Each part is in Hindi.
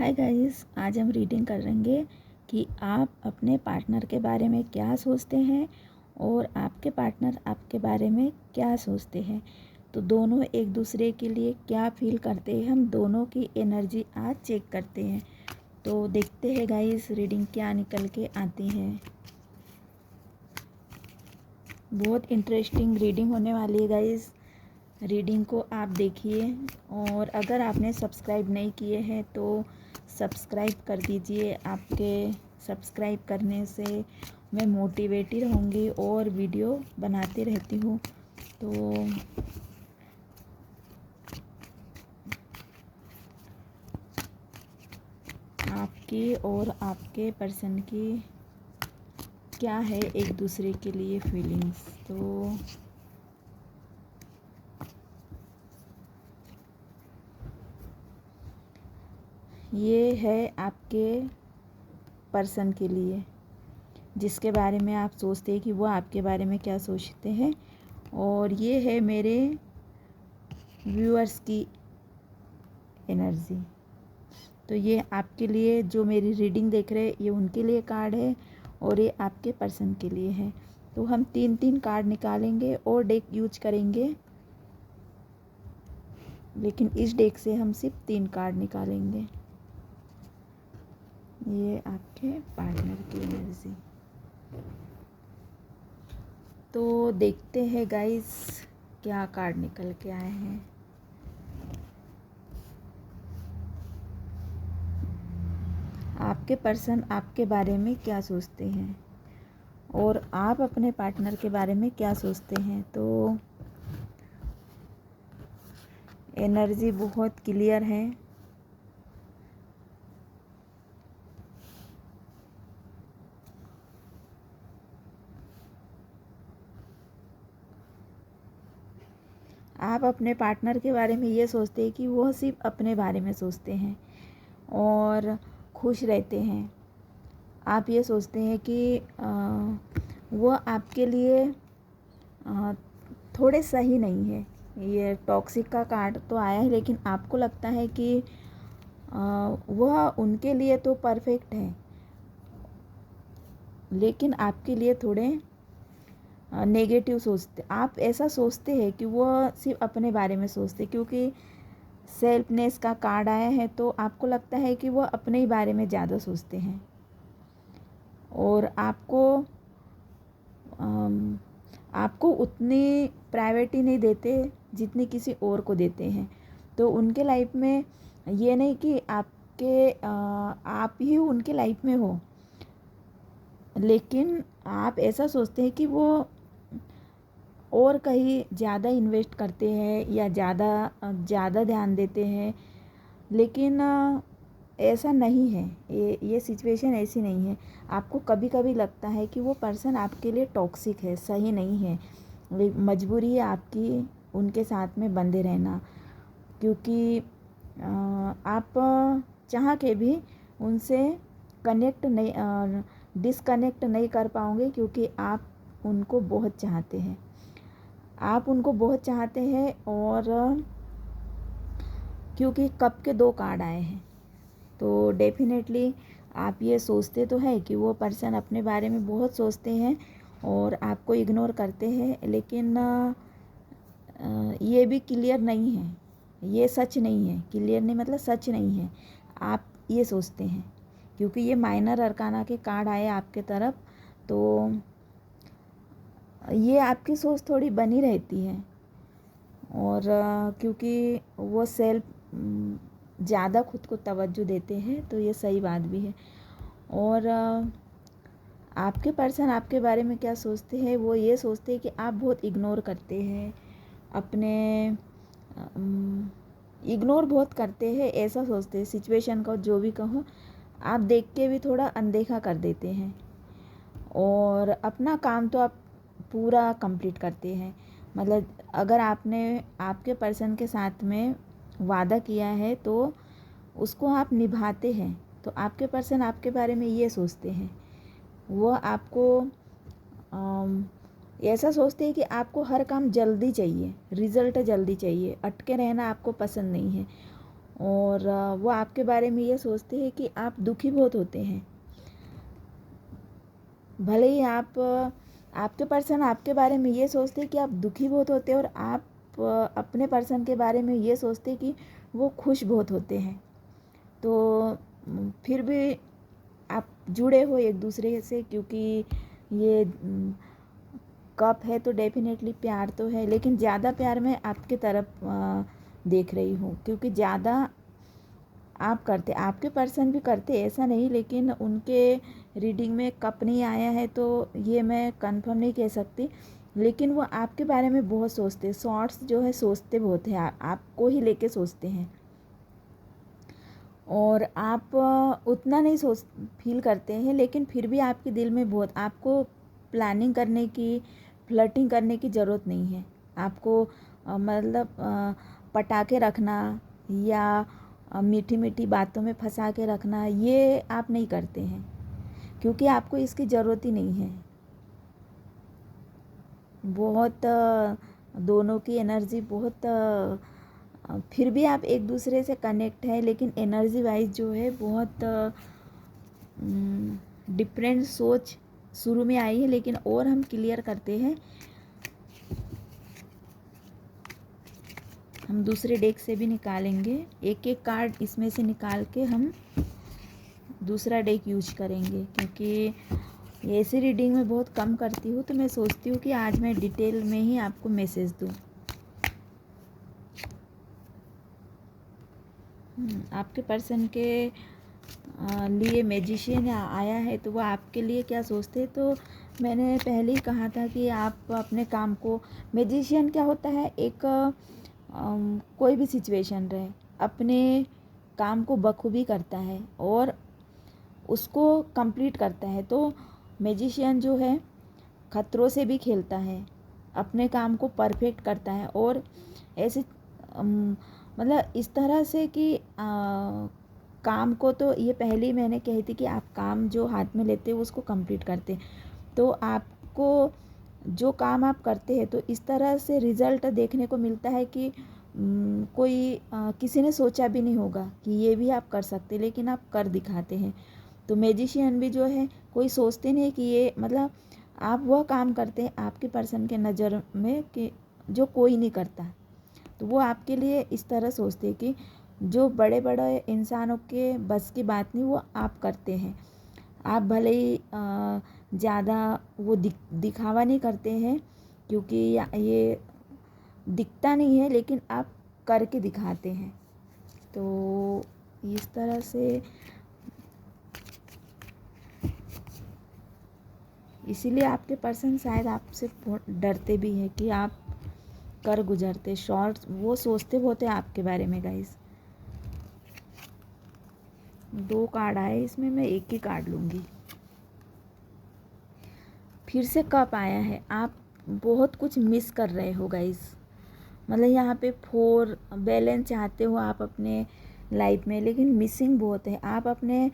हाय गाइस, आज हम रीडिंग करेंगे कि आप अपने पार्टनर के बारे में क्या सोचते हैं और आपके पार्टनर आपके बारे में क्या सोचते हैं। तो दोनों एक दूसरे के लिए क्या फील करते हैं, हम दोनों की एनर्जी आज चेक करते हैं। तो देखते हैं गाइस रीडिंग क्या निकल के आती है। बहुत इंटरेस्टिंग रीडिंग होने वाली है गाइस। रीडिंग को आप देखिए और अगर आपने सब्सक्राइब नहीं किए हैं तो सब्सक्राइब कर दीजिए। आपके सब्सक्राइब करने से मैं मोटिवेटेड होंगी और वीडियो बनाती रहती हूँ। तो आपकी और आपके पर्सन की क्या है एक दूसरे के लिए फीलिंग्स। तो ये है आपके पर्सन के लिए, जिसके बारे में आप सोचते हैं कि वो आपके बारे में क्या सोचते हैं। और ये है मेरे व्यूअर्स की एनर्जी। तो ये आपके लिए जो मेरी रीडिंग देख रहे हैं ये उनके लिए कार्ड है और ये आपके पर्सन के लिए है। तो हम 3-3 कार्ड निकालेंगे और डेक यूज करेंगे, लेकिन इस डेक से हम सिर्फ 3 कार्ड निकालेंगे। ये आपके पार्टनर की एनर्जी। तो देखते हैं गाइस क्या कार्ड निकल के आए हैं। आपके पर्सन आपके बारे में क्या सोचते हैं और आप अपने पार्टनर के बारे में क्या सोचते हैं। तो एनर्जी बहुत क्लियर है। आप अपने पार्टनर के बारे में ये सोचते हैं कि वो सिर्फ अपने बारे में सोचते हैं और खुश रहते हैं। आप ये सोचते हैं कि वो आपके लिए थोड़े सही नहीं है। ये टॉक्सिक का कार्ड तो आया है, लेकिन आपको लगता है कि वह उनके लिए तो परफेक्ट है, लेकिन आपके लिए थोड़े नेगेटिव सोचते। आप ऐसा सोचते हैं कि वो सिर्फ अपने बारे में सोचते, क्योंकि सेल्फनेस का कार्ड आया है। तो आपको लगता है कि वो अपने ही बारे में ज़्यादा सोचते हैं और आपको उतनी प्रायोरिटी नहीं देते जितनी किसी और को देते हैं। तो उनके लाइफ में ये नहीं कि आप ही उनके लाइफ में हो, लेकिन आप ऐसा सोचते हैं कि वो और कहीं ज़्यादा इन्वेस्ट करते हैं या ज़्यादा ध्यान देते हैं। लेकिन ऐसा नहीं है, ये सिचुएशन ऐसी नहीं है। आपको कभी कभी लगता है कि वो पर्सन आपके लिए टॉक्सिक है, सही नहीं है। मजबूरी है आपकी उनके साथ में बंधे रहना, क्योंकि आप चाह के भी उनसे कनेक्ट नहीं, डिसकनेक्ट नहीं कर पाओगे, क्योंकि आप उनको बहुत चाहते हैं। आप उनको बहुत चाहते हैं और क्योंकि कप के 2 कार्ड आए हैं, तो डेफिनेटली आप ये सोचते तो है कि वो पर्सन अपने बारे में बहुत सोचते हैं और आपको इग्नोर करते हैं। लेकिन ये भी क्लियर नहीं है, ये सच नहीं है। क्लियर नहीं मतलब सच नहीं है, आप ये सोचते हैं, क्योंकि ये माइनर अरकाना के कार्ड आए आपके तरफ। तो ये आपकी सोच थोड़ी बनी रहती है और क्योंकि वो सेल्फ ज़्यादा खुद को तवज्जो देते हैं, तो ये सही बात भी है। और आपके पर्सन आपके बारे में क्या सोचते हैं, वो ये सोचते हैं कि आप बहुत इग्नोर करते हैं अपने, इग्नोर बहुत करते हैं, ऐसा सोचते हैं। सिचुएशन का जो भी कहो, आप देख के भी थोड़ा अनदेखा कर देते हैं और अपना काम तो आप पूरा कंप्लीट करते हैं। मतलब अगर आपने आपके पर्सन के साथ में वादा किया है तो उसको आप निभाते हैं। तो आपके पर्सन आपके बारे में ये सोचते हैं, वो आपको ऐसा सोचते हैं कि आपको हर काम जल्दी चाहिए, रिज़ल्ट जल्दी चाहिए, अटके रहना आपको पसंद नहीं है। और वो आपके बारे में ये सोचते हैं कि आप दुखी बहुत होते हैं। भले ही आपके पर्सन आपके बारे में ये सोचते हैं कि आप दुखी बहुत होते हैं, और आप अपने पर्सन के बारे में ये सोचते हैं कि वो खुश बहुत होते हैं। तो फिर भी आप जुड़े हो एक दूसरे से, क्योंकि ये कप है तो डेफिनेटली प्यार तो है, लेकिन ज़्यादा प्यार मैं आपके तरफ देख रही हूँ, क्योंकि ज़्यादा आप करते, आपके पर्सन भी करते ऐसा नहीं, लेकिन उनके रीडिंग में कप नहीं आया है तो ये मैं कंफर्म नहीं कह सकती। लेकिन वो आपके बारे में बहुत सोचते, शॉर्ट्स जो है सोचते बहुत है, आपको ही लेके सोचते हैं। और आप उतना नहीं सोच फील करते हैं, लेकिन फिर भी आपके दिल में बहुत, आपको प्लानिंग करने की, फ्लर्टिंग करने की ज़रूरत नहीं है। आपको मतलब पटाके रखना या मीठी मीठी बातों में फंसा के रखना, ये आप नहीं करते हैं, क्योंकि आपको इसकी ज़रूरत ही नहीं है। बहुत दोनों की एनर्जी बहुत फिर भी आप एक दूसरे से कनेक्ट है, लेकिन एनर्जी वाइज जो है बहुत डिफरेंट सोच शुरू में आई है। लेकिन और हम क्लियर करते हैं, हम दूसरे डेक से भी निकालेंगे, एक एक कार्ड इसमें से निकाल के हम दूसरा डेक यूज करेंगे, क्योंकि ऐसी रीडिंग में बहुत कम करती हूँ, तो मैं सोचती हूँ कि आज मैं डिटेल में ही आपको मैसेज दूँ। आपके पर्सन के लिए मैजिशियन आया है, तो वो आपके लिए क्या सोचते हैं। तो मैंने पहले ही कहा था कि आप अपने काम को, मैजिशियन क्या होता है, एक कोई भी सिचुएशन रहे अपने काम को बखूबी करता है और उसको कंप्लीट करता है। तो मैजिशियन जो है खतरों से भी खेलता है, अपने काम को परफेक्ट करता है, और ऐसे मतलब इस तरह से कि काम को, तो ये पहले ही मैंने कही थी कि आप काम जो हाथ में लेते हो उसको कंप्लीट करते हैं। तो आपको जो काम आप करते हैं तो इस तरह से रिज़ल्ट देखने को मिलता है कि कोई किसी ने सोचा भी नहीं होगा कि ये भी आप कर सकते, लेकिन आप कर दिखाते हैं। तो मैजिशियन भी जो है, कोई सोचते नहीं कि ये, मतलब आप वह काम करते हैं आपके पर्सन के नज़र में कि जो कोई नहीं करता। तो वो आपके लिए इस तरह सोचते हैं कि जो बड़े बड़े इंसानों के बस की बात नहीं, वो आप करते हैं। आप भले ही ज़्यादा वो दिखावा नहीं करते हैं, क्योंकि ये दिखता नहीं है, लेकिन आप करके दिखाते हैं। तो इस तरह से, इसीलिए आपके पर्सन शायद आपसे बहुत डरते भी हैं कि आप कर गुजरते शॉर्ट्स, वो सोचते बहुत है आपके बारे में गाइस। 2 कार्ड आए इसमें, मैं एक ही कार्ड लूँगी। फिर से कप आया है, आप बहुत कुछ मिस कर रहे हो गाइस। मतलब यहाँ पे 4 बैलेंस चाहते हो आप अपने लाइफ में, लेकिन मिसिंग बहुत है। आप अपने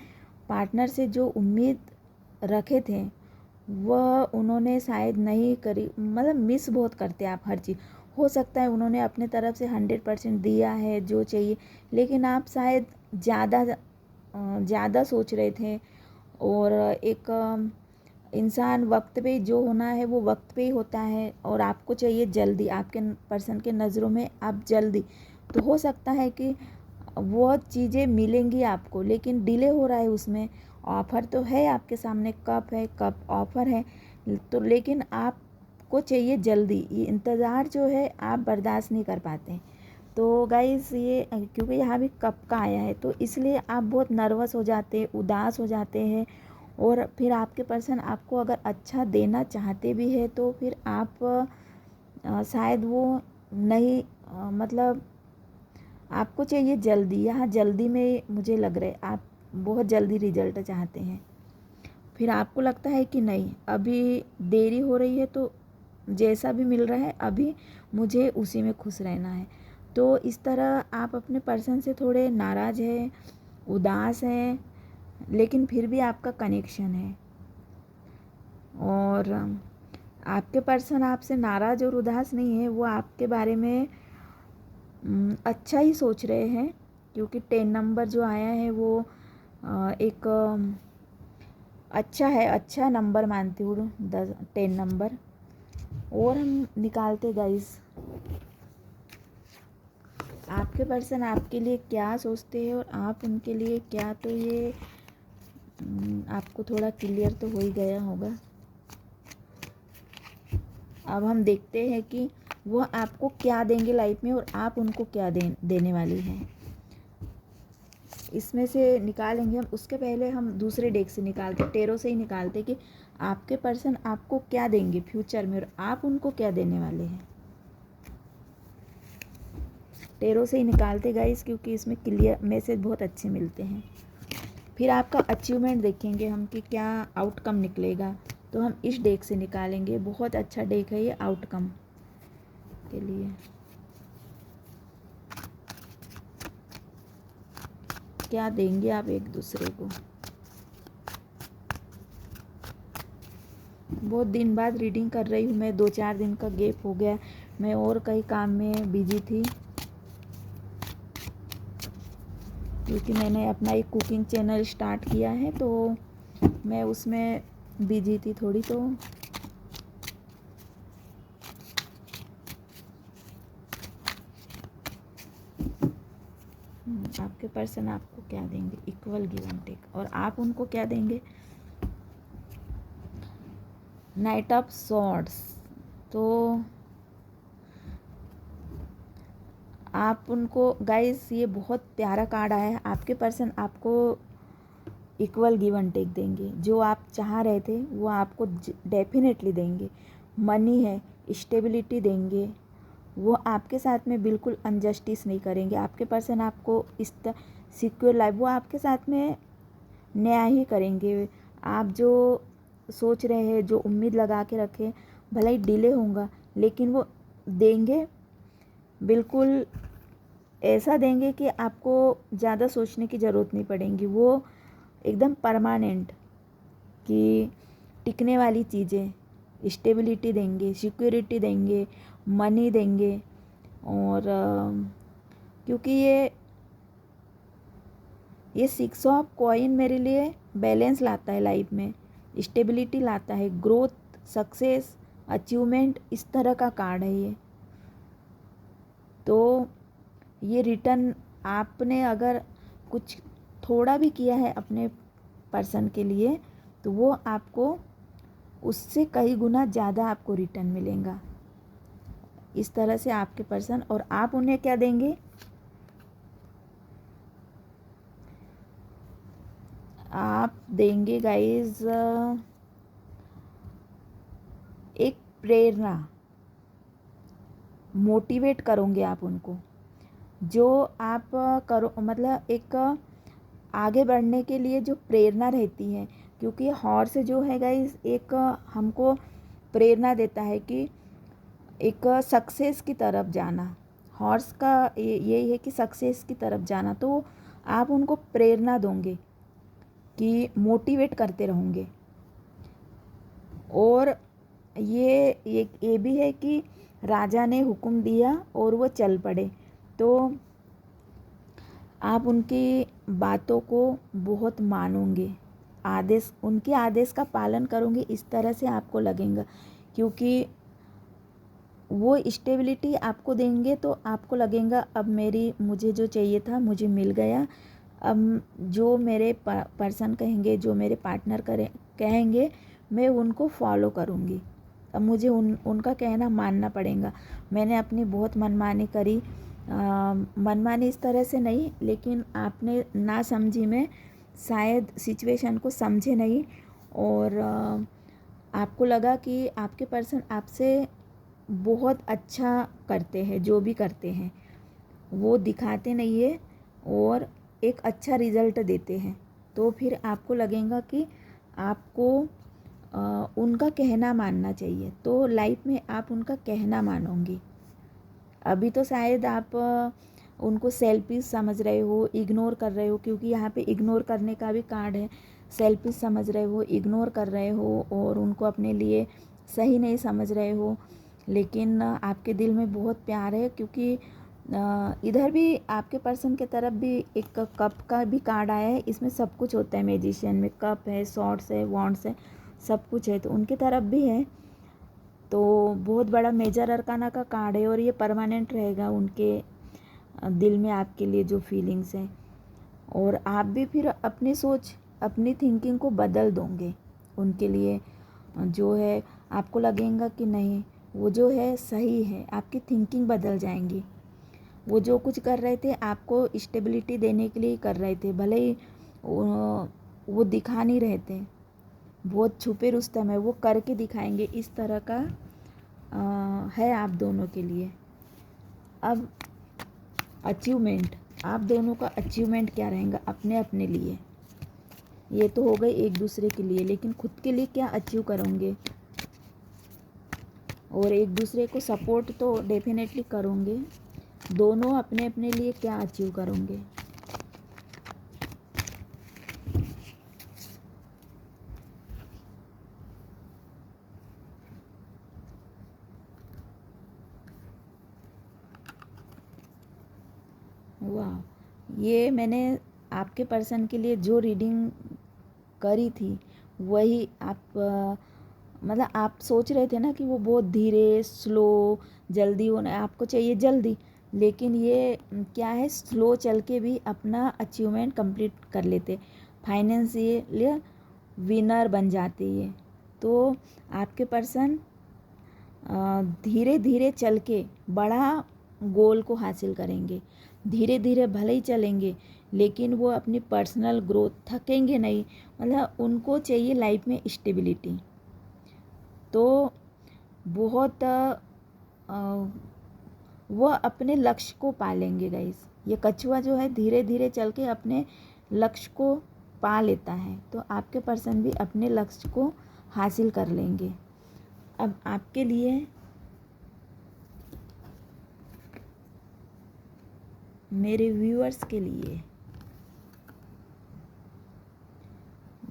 पार्टनर से जो उम्मीद रखे थे वह उन्होंने शायद नहीं करी, मतलब मिस बहुत करते आप हर चीज़। हो सकता है उन्होंने अपने तरफ से 100% दिया है जो चाहिए, लेकिन आप शायद ज़्यादा सोच रहे थे। और एक इंसान वक्त पे जो होना है वो वक्त पे ही होता है, और आपको चाहिए जल्दी, आपके पर्सन के नज़रों में आप जल्दी। तो हो सकता है कि वो चीज़ें मिलेंगी आपको, लेकिन डिले हो रहा है उसमें। ऑफ़र तो है आपके सामने, कप है, कप ऑफ़र है, तो लेकिन आपको चाहिए जल्दी। ये इंतज़ार जो है आप बर्दाश्त नहीं कर पाते। तो गाइज़ ये क्योंकि यहाँ भी कप का आया है, तो इसलिए आप बहुत नर्वस हो जाते हैं, उदास हो जाते हैं। और फिर आपके पर्सन आपको अगर अच्छा देना चाहते भी है, तो फिर आप शायद वो नहीं, मतलब आपको चाहिए जल्दी। यहाँ जल्दी में मुझे लग रहा है आप बहुत जल्दी रिजल्ट चाहते हैं। फिर आपको लगता है कि नहीं, अभी देरी हो रही है, तो जैसा भी मिल रहा है अभी मुझे उसी में खुश रहना है। तो इस तरह आप अपने पर्सन से थोड़े नाराज़ हैं, उदास हैं, लेकिन फिर भी आपका कनेक्शन है। और आपके पर्सन आपसे नाराज़ और उदास नहीं है, वो आपके बारे में अच्छा ही सोच रहे हैं, क्योंकि 10 नंबर जो आया है वो एक अच्छा है, अच्छा नंबर मानती हूँ 10 नंबर। और हम निकालते गाइस, आपके पर्सन आपके लिए क्या सोचते हैं और आप उनके लिए क्या। तो ये आपको थोड़ा क्लियर तो हो ही गया होगा। अब हम देखते हैं कि वो आपको क्या देंगे लाइफ में और आप उनको क्या देने वाली हैं। इसमें से निकालेंगे हम। उसके पहले हम दूसरे डेक से निकालते, टेरो से ही निकालते कि आपके पर्सन आपको क्या देंगे फ्यूचर में और आप उनको क्या देने वाले हैं। टेरो से ही निकालते गाइस, क्योंकि इसमें क्लियर मैसेज बहुत अच्छे मिलते हैं। फिर आपका अचीवमेंट देखेंगे हम कि क्या आउटकम निकलेगा, तो हम इस डेक से निकालेंगे। बहुत अच्छा डेक है ये आउटकम के लिए। क्या देंगे आप एक दूसरे को। बहुत दिन बाद रीडिंग कर रही हूँ मैं, 2-4 दिन का गैप हो गया, मैं और कई काम में बिजी थी, क्योंकि मैंने अपना एक कुकिंग चैनल स्टार्ट किया है तो मैं उसमें बिजी थी थोड़ी। तो आपके पर्सन आपको क्या देंगे, इक्वल गिव एंड टेक, और आप उनको क्या देंगे। नाइट ऑफ सॉर्ड्स, तो आप उनको गाइस, ये बहुत प्यारा कार्ड आया है। आपके पर्सन आपको इक्वल गिव एंड टेक देंगे। जो आप चाह रहे थे वो आपको डेफिनेटली देंगे। मनी है, स्टेबिलिटी देंगे। वो आपके साथ में बिल्कुल अनजस्टिस नहीं करेंगे। आपके पर्सन आपको इस सिक्योर लाइफ, वो आपके साथ में न्याय ही करेंगे। आप जो सोच रहे हैं, जो उम्मीद लगा के रखे, भले ही डिले होगा लेकिन वो देंगे। बिल्कुल ऐसा देंगे कि आपको ज़्यादा सोचने की ज़रूरत नहीं पड़ेगी। वो एकदम परमानेंट कि टिकने वाली चीज़ें, स्टेबिलिटी देंगे, सिक्योरिटी देंगे, मनी देंगे। और क्योंकि ये 6 ऑफ कॉइन मेरे लिए बैलेंस लाता है लाइफ में, स्टेबिलिटी लाता है, ग्रोथ, सक्सेस, अचीवमेंट, इस तरह का कार्ड है ये। तो ये रिटर्न आपने अगर कुछ थोड़ा भी किया है अपने पर्सन के लिए, तो वो आपको उससे कई गुना ज़्यादा आपको रिटर्न मिलेगा। इस तरह से आपके पर्सन, और आप उन्हें क्या देंगे। आप देंगे गाइस एक प्रेरणा, मोटिवेट करोगे आप उनको। जो आप करो, मतलब एक आगे बढ़ने के लिए जो प्रेरणा रहती है, क्योंकि हॉर्स जो है गाइस एक हमको प्रेरणा देता है कि एक सक्सेस की तरफ जाना। हॉर्स का यही है कि सक्सेस की तरफ जाना। तो आप उनको प्रेरणा दोगे कि मोटिवेट करते रहोगे। और ये भी है कि राजा ने हुक्म दिया और वो चल पड़े। तो आप उनकी बातों को बहुत मानोगे, आदेश, उनके आदेश का पालन करोगे, इस तरह से आपको लगेगा। क्योंकि वो स्टेबिलिटी आपको देंगे तो आपको लगेगा अब मुझे जो चाहिए था मुझे मिल गया। अब जो मेरे पर्सन कहेंगे, जो मेरे पार्टनर कहेंगे, मैं उनको फॉलो करूँगी। अब मुझे उनका कहना मानना पड़ेगा। मैंने अपनी बहुत मनमानी करी, मनमानी इस तरह से नहीं, लेकिन आपने ना समझी में शायद सिचुएशन को समझे नहीं, और आपको लगा कि आपके पर्सन आपसे बहुत अच्छा करते हैं, जो भी करते हैं वो दिखाते नहीं है और एक अच्छा रिज़ल्ट देते हैं। तो फिर आपको लगेगा कि आपको उनका कहना मानना चाहिए। तो लाइफ में आप उनका कहना मानोगी। अभी तो शायद आप उनको सेल्फिश समझ रहे हो, इग्नोर कर रहे हो, क्योंकि यहाँ पे इग्नोर करने का भी कार्ड है। सेल्फिश समझ रहे हो, इग्नोर कर रहे हो और उनको अपने लिए सही नहीं समझ रहे हो। लेकिन आपके दिल में बहुत प्यार है, क्योंकि इधर भी आपके पर्सन के तरफ भी एक कप का भी कार्ड आया है। इसमें सब कुछ होता है, मैजिशियन में कप है, सॉर्ड्स है, वॉन्ड्स है, सब कुछ है। तो उनके तरफ भी है। तो बहुत बड़ा मेजर अरकाना का कार्ड है और ये परमानेंट रहेगा उनके दिल में आपके लिए जो फीलिंग्स हैं। और आप भी फिर अपनी सोच, अपनी थिंकिंग को बदल दोगे उनके लिए। जो है आपको लगेगा कि नहीं, वो जो है सही है, आपकी थिंकिंग बदल जाएंगी। वो जो कुछ कर रहे थे आपको स्टेबिलिटी देने के लिए ही कर रहे थे, भले ही वो दिखा नहीं रहे थे, बहुत छुपे रुस्तम है, वो करके दिखाएंगे। इस तरह का है आप दोनों के लिए। अब अचीवमेंट, आप दोनों का अचीवमेंट क्या रहेगा अपने अपने लिए। ये तो हो गई एक दूसरे के लिए, लेकिन खुद के लिए क्या अचीव करोगे। और एक दूसरे को सपोर्ट तो डेफिनेटली करोगे, दोनों अपने अपने लिए क्या अचीव करोगे। वाह, ये मैंने आपके पर्सन के लिए जो रीडिंग करी थी वही आप मतलब आप सोच रहे थे ना कि वो बहुत धीरे स्लो जल्दी होना, आपको चाहिए जल्दी, लेकिन ये क्या है, स्लो चल के भी अपना अचीवमेंट कंप्लीट कर लेते, फाइनेंशियल विनर बन जाते ये। तो आपके पर्सन धीरे धीरे चल के बड़ा गोल को हासिल करेंगे। धीरे धीरे भले ही चलेंगे, लेकिन वो अपनी पर्सनल ग्रोथ, थकेंगे नहीं। मतलब उनको चाहिए लाइफ में स्टेबिलिटी। तो बहुत वो अपने लक्ष्य को पालेंगे गाइस। ये कछुआ जो है धीरे धीरे चल के अपने लक्ष्य को पा लेता है। तो आपके पर्सन भी अपने लक्ष्य को हासिल कर लेंगे। अब आपके लिए मेरे व्यूअर्स के लिए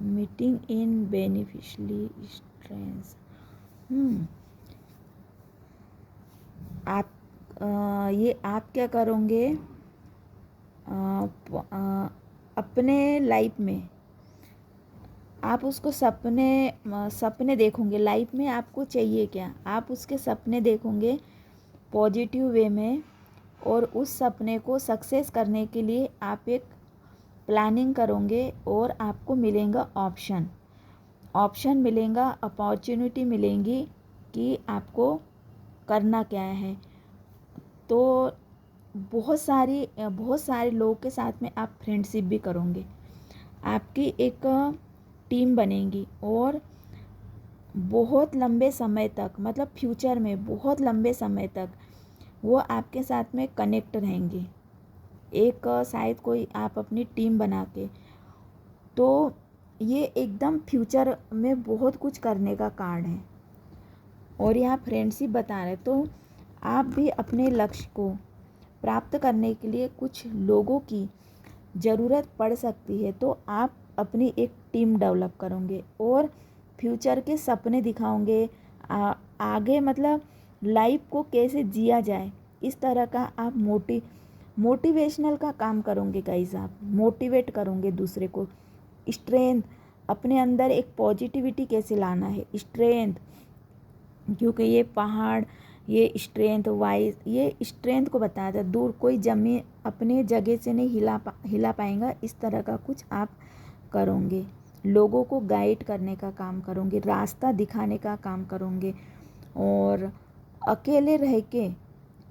मीटिंग इन बेनिफिशियली स्ट्रेंथ। आप ये आप क्या करोगे अपने लाइफ में, आप उसको सपने देखोगे। लाइफ में आपको चाहिए क्या, आप उसके सपने देखोगे पॉजिटिव वे में। और उस सपने को सक्सेस करने के लिए आप एक प्लानिंग करोगे और आपको मिलेगा ऑप्शन मिलेगा, अपॉर्चुनिटी मिलेंगी कि आपको करना क्या है। तो बहुत सारे लोगों के साथ में आप फ्रेंडशिप भी करोगे। आपकी एक टीम बनेगी और बहुत लंबे समय तक, मतलब फ्यूचर में बहुत लंबे समय तक वो आपके साथ में कनेक्ट रहेंगे। एक शायद कोई आप अपनी टीम बना के, तो ये एकदम फ्यूचर में बहुत कुछ करने का कार्ड है। और यहाँ फ्रेंडशिप बता रहे, तो आप भी अपने लक्ष्य को प्राप्त करने के लिए कुछ लोगों की ज़रूरत पड़ सकती है। तो आप अपनी एक टीम डेवलप करोगे और फ्यूचर के सपने दिखाओगे। आगे मतलब लाइफ को कैसे जिया जाए, इस तरह का आप मोटिवेशनल का काम करोगे गाइस। आप मोटिवेट करोगे दूसरे को। स्ट्रेंथ, अपने अंदर एक पॉजिटिविटी कैसे लाना है, स्ट्रेंथ, क्योंकि ये पहाड़, ये स्ट्रेंथ वाइज, ये स्ट्रेंथ को बताया था। दूर कोई जमीन अपने जगह से नहीं हिला पाएगा, इस तरह का कुछ आप करोगे। लोगों को गाइड करने का काम करोगे, रास्ता दिखाने का काम करोगे। और अकेले रह के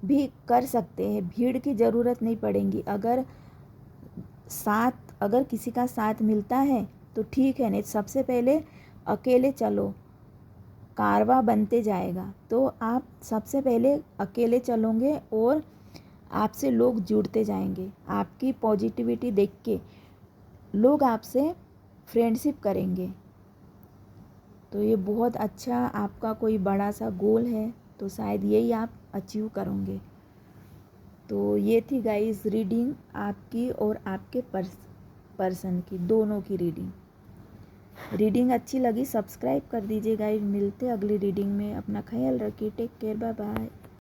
भी कर सकते हैं, भीड़ की ज़रूरत नहीं पड़ेगी। अगर किसी का साथ मिलता है तो ठीक है, नहीं सबसे पहले अकेले चलो, कारवां बनते जाएगा। तो आप सबसे पहले अकेले चलोगे और आपसे लोग जुड़ते जाएंगे। आपकी पॉजिटिविटी देख के लोग आपसे फ्रेंडशिप करेंगे। तो ये बहुत अच्छा आपका कोई बड़ा सा गोल है, तो शायद यही आप अचीव करोगे। तो ये थी गाइस रीडिंग आपकी और आपके पर्सन की, दोनों की रीडिंग अच्छी लगी सब्सक्राइब कर दीजिए गाइस। मिलते अगली रीडिंग में, अपना ख्याल रखिए, टेक केयर, बाय बाय।